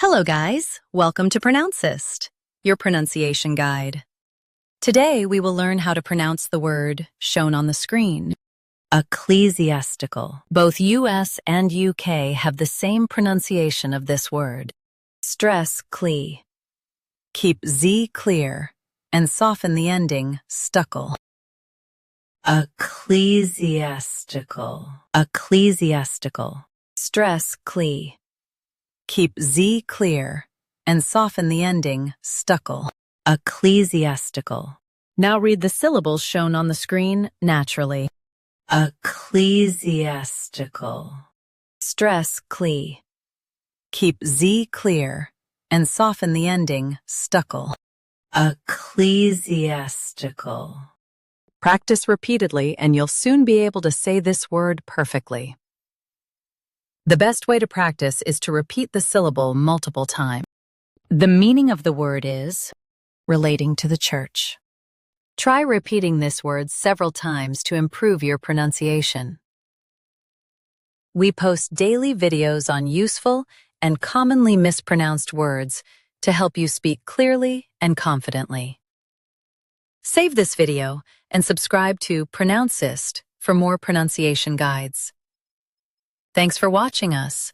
Hello guys, welcome to Pronouncist, your pronunciation guide. Today we will learn how to pronounce the word shown on the screen. Ecclesiastical. Both US and UK have the same pronunciation of this word. Stress cle. Keep Z clear and soften the ending stuckle. Ecclesiastical. Ecclesiastical. Stress cle. Keep Z clear and soften the ending stuckle. Ecclesiastical. Now read the syllables shown on the screen naturally. Ecclesiastical. Stress cle. Keep Z clear and soften the ending stuckle. Ecclesiastical. Practice repeatedly and you'll soon be able to say this word perfectly. The best way to practice is to repeat the syllable multiple times. The meaning of the word is relating to the church. Try repeating this word several times to improve your pronunciation. We post daily videos on useful and commonly mispronounced words to help you speak clearly and confidently. Save this video and subscribe to Pronouncist for more pronunciation guides. Thanks for watching us.